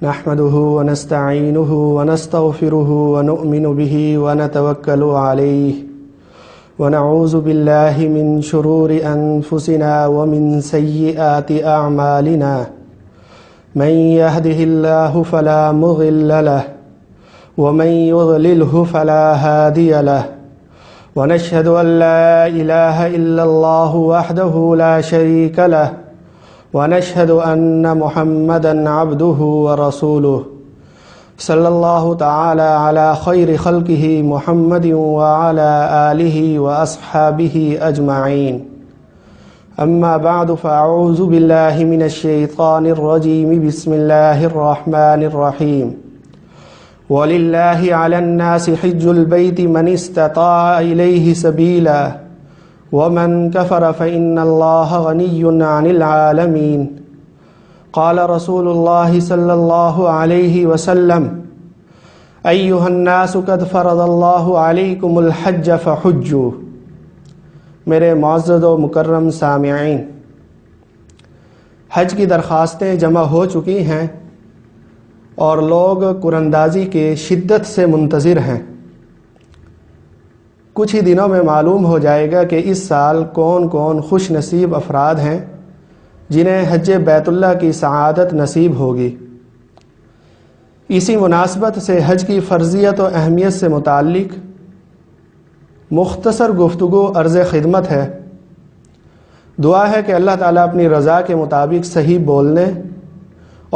نحمده ونستعينه ونستغفره ونؤمن به ونتوكل عليه ونعوذ بالله من شرور أنفسنا ومن سيئات أعمالنا من يهده الله فلا مضل له ومن يضلله فلا هادي له ونشهد أن لا إله إلا الله وحده لا شريك له ونشهد أن محمدًا عبده ورسوله صلى الله تعالى على خير خلقه محمد وعلى آله وأصحابه أجمعين أما بعد فأعوذ بالله من الشيطان الرجيم بسم الله الرحمن الرحيم ولله على الناس حج البيت من استطاع إليه سبيلا ومن كفر فإن الله غني عن العالمين قال رسول الله صلى الله عليه وسلم أيها الناس قد فرض الله عليكم الحج فحجوا۔ میرے معزز و مکرم سامعین، حج کی درخواستیں جمع ہو چکی ہیں اور لوگ قرآندازی کے شدت سے منتظر ہیں۔ کچھ ہی دنوں میں معلوم ہو جائے گا کہ اس سال کون کون خوش نصیب افراد ہیں جنہیں حج بیت اللہ کی سعادت نصیب ہوگی۔ اسی مناسبت سے حج کی فرضیت و اہمیت سے متعلق مختصر گفتگو عرض خدمت ہے۔ دعا ہے کہ اللہ تعالیٰ اپنی رضا کے مطابق صحیح بولنے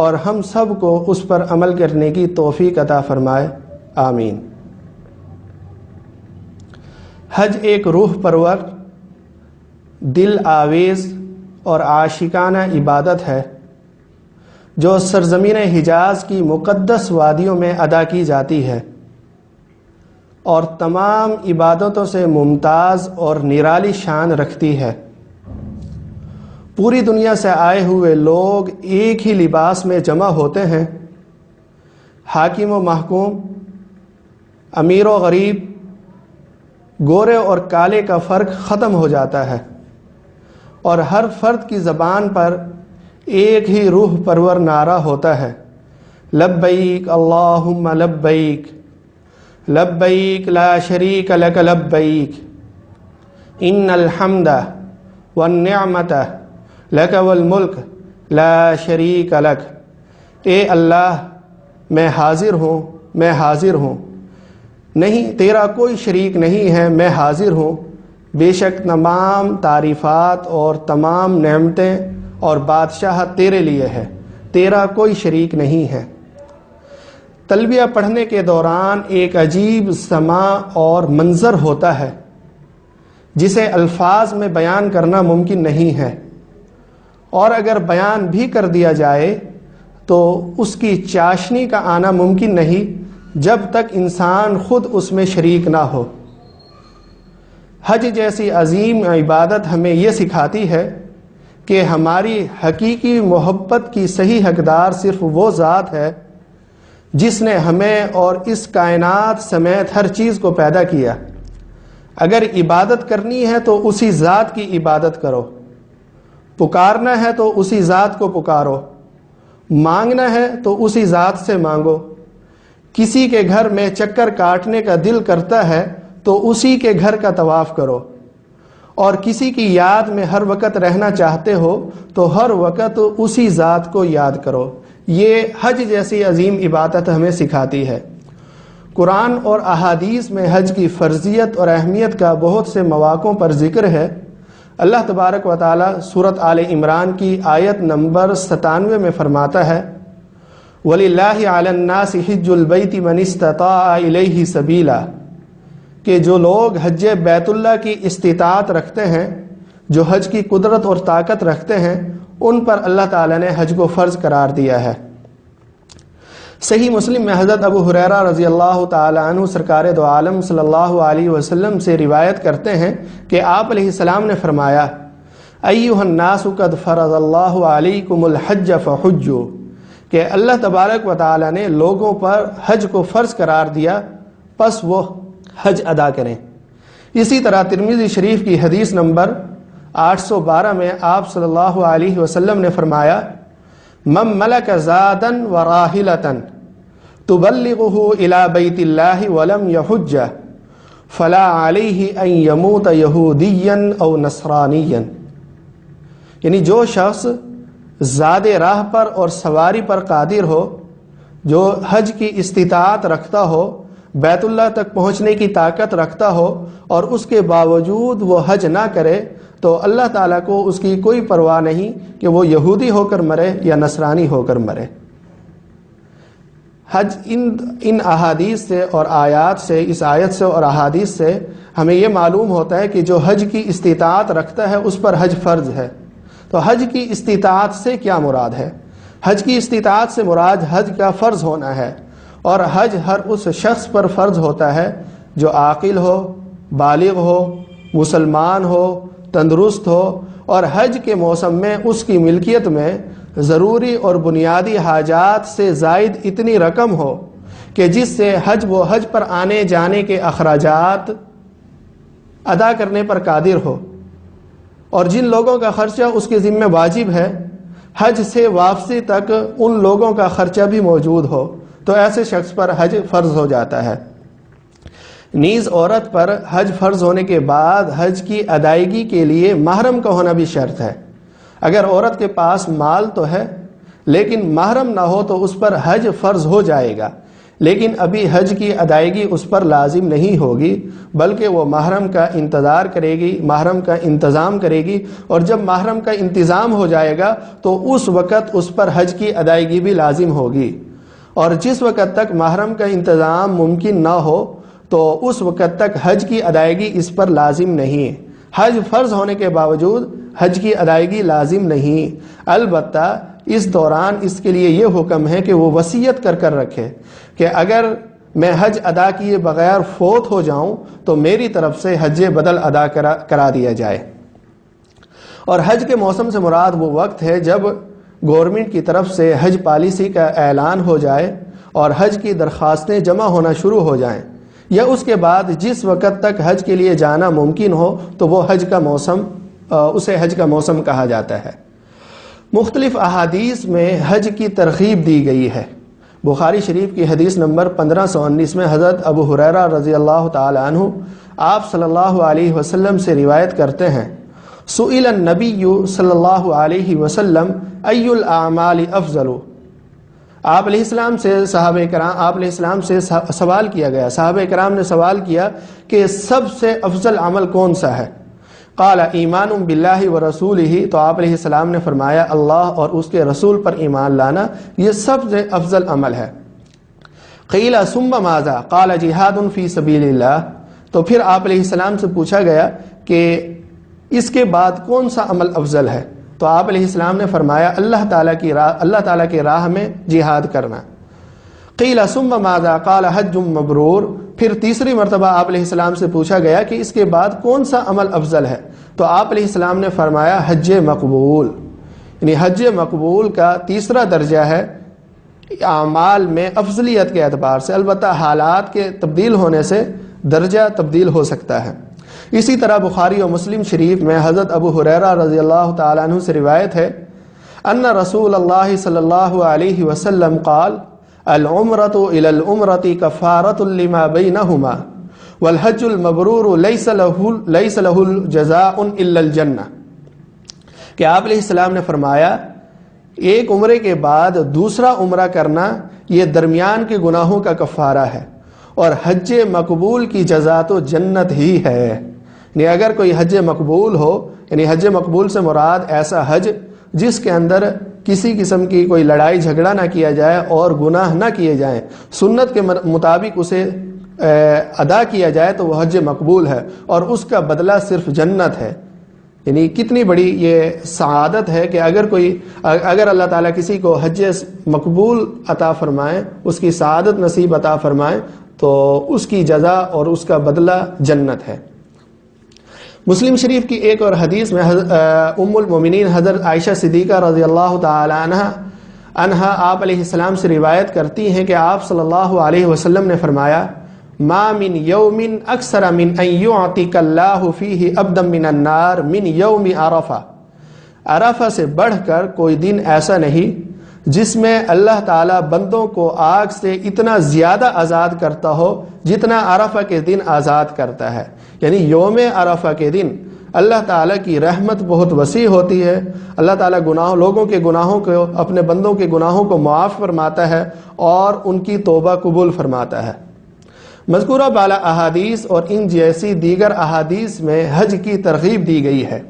اور ہم سب کو اس پر عمل کرنے کی توفیق عطا فرمائے، آمین۔ حج ایک روح پرور، دل آویز اور عاشقانہ عبادت ہے جو سرزمین حجاز کی مقدس وادیوں میں ادا کی جاتی ہے اور تمام عبادتوں سے ممتاز اور نرالی شان رکھتی ہے۔ پوری دنیا سے آئے ہوئے لوگ ایک ہی لباس میں جمع ہوتے ہیں۔ حاکم و محکوم، امیر و غریب، گورے اور کالے کا فرق ختم ہو جاتا ہے اور ہر فرد کی زبان پر ایک ہی روح پرور نعرہ ہوتا ہے، لبیک اللہم لبیک لبیک لا شریک لک لبیک ان الحمد والنعمت لک والملک لا شریک لک۔ اے اللہ، میں حاضر ہوں، میں حاضر ہوں، نہیں تیرا کوئی شریک نہیں ہے، میں حاضر ہوں، بے شک تمام تعریفات اور تمام نعمتیں اور بادشاہت تیرے لیے ہے، تیرا کوئی شریک نہیں ہے۔ تلبیہ پڑھنے کے دوران ایک عجیب سماع اور منظر ہوتا ہے جسے الفاظ میں بیان کرنا ممکن نہیں ہے، اور اگر بیان بھی کر دیا جائے تو اس کی چاشنی کا آنا ممکن نہیں جب تک انسان خود اس میں شریک نہ ہو۔ حج جیسی عظیم عبادت ہمیں یہ سکھاتی ہے کہ ہماری حقیقی محبت کی صحیح حقدار صرف وہ ذات ہے جس نے ہمیں اور اس کائنات سمیت ہر چیز کو پیدا کیا۔ اگر عبادت کرنی ہے تو اسی ذات کی عبادت کرو، پکارنا ہے تو اسی ذات کو پکارو، مانگنا ہے تو اسی ذات سے مانگو۔ کسی کے گھر میں چکر کاٹنے کا دل کرتا ہے تو اسی کے گھر کا طواف کرو، اور کسی کی یاد میں ہر وقت رہنا چاہتے ہو تو ہر وقت اسی ذات کو یاد کرو۔ یہ حج جیسی عظیم عبادت ہمیں سکھاتی ہے۔ قرآن اور احادیث میں حج کی فرضیت اور اہمیت کا بہت سے مواقعوں پر ذکر ہے۔ اللہ تبارک و تعالی سورۃ آل عمران کی آیت نمبر 97 میں فرماتا ہے، وَلِلَّهِ عَلَى النَّاسِ حِجُّ الْبَيْتِ مَنِ اسْتَطَاعَ إِلَيْهِ سَبِيلًا، کہ جو لوگ حج بیت اللہ کی استطاعت رکھتے ہیں، جو حج کی قدرت اور طاقت رکھتے ہیں، ان پر اللہ تعالیٰ نے حج کو فرض قرار دیا ہے۔ صحیح مسلم میں حضرت ابو ہریرہ رضی اللہ تعالی عنہ سرکار دو عالم صلی اللہ علیہ وسلم سے روایت کرتے ہیں کہ آپ علیہ السلام نے فرمایا، ایھا الناس قد فرض اللہ علیکم الحج فحجوا، کہ اللہ تبارک و تعالی نے لوگوں پر حج کو فرض قرار دیا، پس وہ حج ادا کریں۔ اسی طرح ترمذی شریف کی حدیث نمبر 812 میں آپ صلی اللہ علیہ وسلم نے فرمایا، من ملک زادا وراحلۃ تبلغه الى بیت اللہ ولم یحج فلا علیہ ان یموت یہودیا او نصرانیا، یعنی جو شخص زاد راہ پر اور سواری پر قادر ہو، جو حج کی استطاعت رکھتا ہو، بیت اللہ تک پہنچنے کی طاقت رکھتا ہو اور اس کے باوجود وہ حج نہ کرے، تو اللہ تعالیٰ کو اس کی کوئی پرواہ نہیں کہ وہ یہودی ہو کر مرے یا نصرانی ہو کر مرے۔ حج ان احادیث سے اور آیات سے، اس آیت سے اور احادیث سے ہمیں یہ معلوم ہوتا ہے کہ جو حج کی استطاعت رکھتا ہے اس پر حج فرض ہے۔ تو حج کی استطاعت سے کیا مراد ہے؟ حج کی استطاعت سے مراد حج کا فرض ہونا ہے، اور حج ہر اس شخص پر فرض ہوتا ہے جو عاقل ہو، بالغ ہو، مسلمان ہو، تندرست ہو، اور حج کے موسم میں اس کی ملکیت میں ضروری اور بنیادی حاجات سے زائد اتنی رقم ہو کہ جس سے وہ حج پر آنے جانے کے اخراجات ادا کرنے پر قادر ہو، اور جن لوگوں کا خرچہ اس کے ذمہ واجب ہے، حج سے واپسی تک ان لوگوں کا خرچہ بھی موجود ہو، تو ایسے شخص پر حج فرض ہو جاتا ہے۔ نیز عورت پر حج فرض ہونے کے بعد حج کی ادائیگی کے لیے محرم کا ہونا بھی شرط ہے۔ اگر عورت کے پاس مال تو ہے لیکن محرم نہ ہو تو اس پر حج فرض ہو جائے گا، لیکن ابھی حج کی ادائیگی اس پر لازم نہیں ہوگی، بلکہ وہ محرم کا انتظار کرے گی، محرم کا انتظام کرے گی، اور جب محرم کا انتظام ہو جائے گا تو اس وقت اس پر حج کی ادائیگی بھی لازم ہوگی، اور جس وقت تک محرم کا انتظام ممکن نہ ہو تو اس وقت تک حج کی ادائیگی اس پر لازم نہیں۔ حج فرض ہونے کے باوجود حج کی ادائیگی لازم نہیں، البتہ اس دوران اس کے لیے یہ حکم ہے کہ وہ وصیت کر رکھے کہ اگر میں حج ادا کیے بغیر فوت ہو جاؤں تو میری طرف سے حج بدل ادا کرا دیا جائے۔ اور حج کے موسم سے مراد وہ وقت ہے جب گورنمنٹ کی طرف سے حج پالیسی کا اعلان ہو جائے اور حج کی درخواستیں جمع ہونا شروع ہو جائیں، یا اس کے بعد جس وقت تک حج کے لیے جانا ممکن ہو تو وہ اسے حج کا موسم کہا جاتا ہے۔ مختلف احادیث میں حج کی ترغیب دی گئی ہے۔ بخاری شریف کی حدیث نمبر 1519 میں حضرت ابو ہریرہ رضی اللہ تعالی عنہ آپ صلی اللہ علیہ وسلم سے روایت کرتے ہیں، سئل النبی صلی اللہ علیہ وسلم ای الاعمال افضل، آپ علیہ السلام سے سوال کیا گیا، صحابہ کرام نے سوال کیا کہ سب سے افضل عمل کون سا ہے؟ قال ایمان باللہ ورسولہ، تو آپ علیہ السلام نے فرمایا اللہ اور اس کے رسول پر ایمان لانا یہ سب سے افضل عمل ہے۔ قیل ثم ماذا؟ قال جہاد فی سبیل اللہ، تو پھر آپ علیہ السلام سے پوچھا گیا کہ اس کے بعد کون سا عمل افضل ہے؟ تو آپ علیہ السلام نے فرمایا اللہ تعالیٰ کی راہ میں جہاد کرنا۔ قیل ثم ماذا؟ قال حج مبرور، پھر تیسری مرتبہ آپ علیہ السلام سے پوچھا گیا کہ اس کے بعد کون سا عمل افضل ہے؟ تو آپ علیہ السلام نے فرمایا حج مقبول، یعنی حج مقبول کا تیسرا درجہ ہے اعمال میں افضلیت کے اعتبار سے، البتہ حالات کے تبدیل ہونے سے درجہ تبدیل ہو سکتا ہے۔ اسی طرح بخاری و مسلم شریف میں حضرت ابو ہریرہ رضی اللہ تعالیٰ عنہ سے روایت ہے ان رسول اللہ صلی اللہ علیہ وسلم قال العمرۃ الی العمرۃ کفارۃ لما بینہما والحج المبرور لیس له الجزاء الا الجنہ، کہ آپ علیہ السلام نے فرمایا ایک عمرے کے بعد دوسرا عمرہ کرنا یہ درمیان کے گناہوں کا کفارہ ہے، اور حج مقبول کی جزا تو جنت ہی ہے۔ یعنی اگر کوئی حج مقبول ہو، یعنی حج مقبول سے مراد ایسا حج جس کے اندر کسی قسم کی کوئی لڑائی جھگڑا نہ کیا جائے اور گناہ نہ کیے جائیں، سنت کے مطابق اسے ادا کیا جائے تو وہ حج مقبول ہے، اور اس کا بدلہ صرف جنت ہے۔ یعنی کتنی بڑی یہ سعادت ہے کہ اگر اللہ تعالیٰ کسی کو حج مقبول عطا فرمائے، اس کی سعادت نصیب عطا فرمائے، تو اس کی جزا اور اس کا بدلہ جنت ہے۔ مسلم شریف کی ایک اور حدیث میں ام المومنین حضرت عائشہ صدیقہ رضی اللہ تعالی عنہا آپ علیہ السلام سے روایت کرتی ہیں کہ آپ صلی اللہ علیہ وسلم نے فرمایا ما من یوم اکثر من ان یعتق اللہ فیہ عبدا من النار من یوم عرفہ، عرفہ سے بڑھ کر کوئی دن ایسا نہیں جس میں اللہ تعالیٰ بندوں کو آگ سے اتنا زیادہ آزاد کرتا ہو جتنا عرفہ کے دن آزاد کرتا ہے. یعنی یوم عرفہ کے دن اللہ تعالیٰ کی رحمت بہت وسیع ہوتی ہے. اللہ تعالیٰ لوگوں کے گناہوں کو، اپنے بندوں کے گناہوں کو معاف فرماتا ہے اور ان کی توبہ قبول فرماتا ہے. مذکورہ بالا احادیث اور ان جیسی دیگر احادیث میں حج کی ترغیب دی گئی ہے.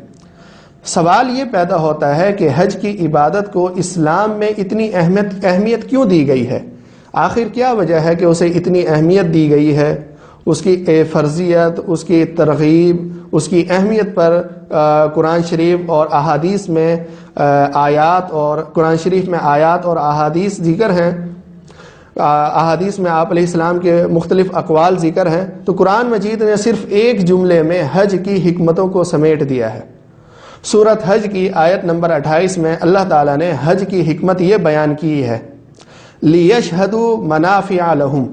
سوال یہ پیدا ہوتا ہے کہ حج کی عبادت کو اسلام میں اتنی اہمیت کیوں دی گئی ہے؟ آخر کیا وجہ ہے کہ اسے اتنی اہمیت دی گئی ہے؟ اس کی فرضیت، اس کی ترغیب، اس کی اہمیت پر قرآن شریف اور احادیث میں قرآن شریف میں آیات اور احادیث ذکر ہیں. احادیث میں آپ علیہ السلام کے مختلف اقوال ذکر ہیں. تو قرآن مجید نے صرف ایک جملے میں حج کی حکمتوں کو سمیٹ دیا ہے. سورۃ حج کی آیت نمبر 28 میں اللہ تعالیٰ نے حج کی حکمت یہ بیان کی ہے، لِيَشْهَدُوا مَنَافِعَ لَهُمْ.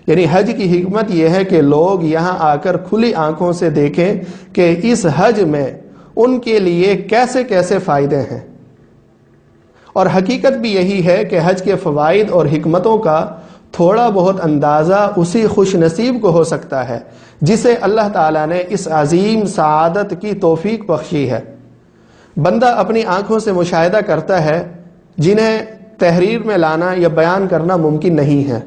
یعنی حج کی حکمت یہ ہے کہ لوگ یہاں آ کر کھلی آنکھوں سے دیکھیں کہ اس حج میں ان کے لیے کیسے کیسے فائدے ہیں. اور حقیقت بھی یہی ہے کہ حج کے فوائد اور حکمتوں کا تھوڑا بہت اندازہ اسی خوش نصیب کو ہو سکتا ہے جسے اللہ تعالیٰ نے اس عظیم سعادت کی توفیق بخشی ہے. بندہ اپنی آنکھوں سے مشاہدہ کرتا ہے جنہیں تحریر میں لانا یا بیان کرنا ممکن نہیں ہے،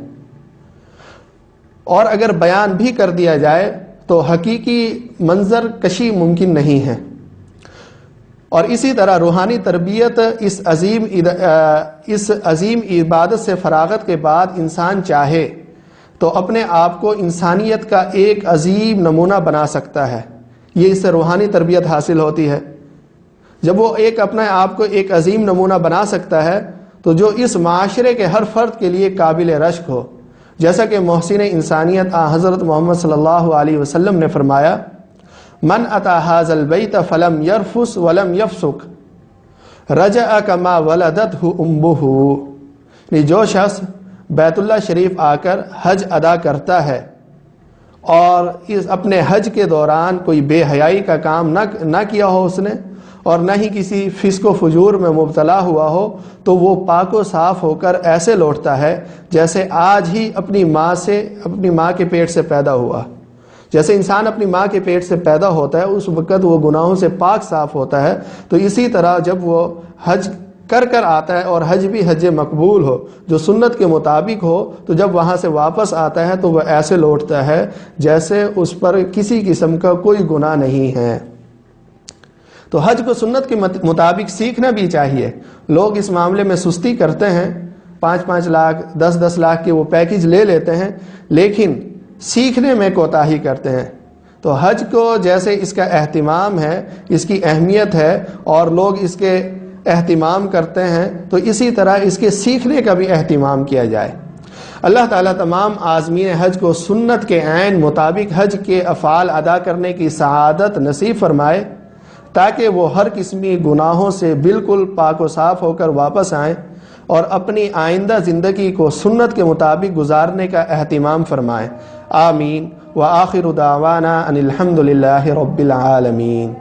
اور اگر بیان بھی کر دیا جائے تو حقیقی منظر کشی ممکن نہیں ہے. اور اسی طرح روحانی تربیت اس عظیم عبادت سے فراغت کے بعد انسان چاہے تو اپنے آپ کو انسانیت کا ایک عظیم نمونہ بنا سکتا ہے. یہ اس سے روحانی تربیت حاصل ہوتی ہے. جب وہ اپنے آپ کو ایک عظیم نمونہ بنا سکتا ہے تو جو اس معاشرے کے ہر فرد کے لیے قابل رشک ہو. جیسا کہ محسن انسانیت حضرت محمد صلی اللہ علیہ وسلم نے فرمایا، من اتی ھذا البیت فلم یرفث ولم یفسق رجع کما ولدتہ امہ. جو شخص بیت اللہ شریف آ کر حج ادا کرتا ہے اور اپنے حج کے دوران کوئی بے حیائی کا کام نہ کیا ہو اس نے، اور نہ ہی کسی فسق و فجور میں مبتلا ہوا ہو، تو وہ پاک و صاف ہو کر ایسے لوٹتا ہے جیسے آج ہی اپنی ماں کے پیٹ سے پیدا ہوا. جیسے انسان اپنی ماں کے پیٹ سے پیدا ہوتا ہے اس وقت وہ گناہوں سے پاک صاف ہوتا ہے، تو اسی طرح جب وہ حج کر آتا ہے اور حج بھی حج مقبول ہو جو سنت کے مطابق ہو، تو جب وہاں سے واپس آتا ہے تو وہ ایسے لوٹتا ہے جیسے اس پر کسی قسم کا کوئی گناہ نہیں ہے. تو حج کو سنت کے مطابق سیکھنا بھی چاہیے. لوگ اس معاملے میں سستی کرتے ہیں، 5-5 لاکھ 10-10 لاکھ کے وہ پیکج لے لیتے ہیں، لیکن سیکھنے میں کوتاہی کرتے ہیں. تو حج کو جیسے اس کا اہتمام ہے، اس کی اہمیت ہے اور لوگ اس کے اہتمام کرتے ہیں، تو اسی طرح اس کے سیکھنے کا بھی اہتمام کیا جائے. اللہ تعالیٰ تمام عازمین حج کو سنت کے عین مطابق حج کے افعال ادا کرنے کی سعادت نصیب فرمائے، تاکہ وہ ہر قسمی گناہوں سے بالکل پاک و صاف ہو کر واپس آئیں اور اپنی آئندہ زندگی کو سنت کے مطابق گزارنے کا اہتمام فرمائیں. آمین. وآخر دعوانا ان الحمد للہ رب العالمین.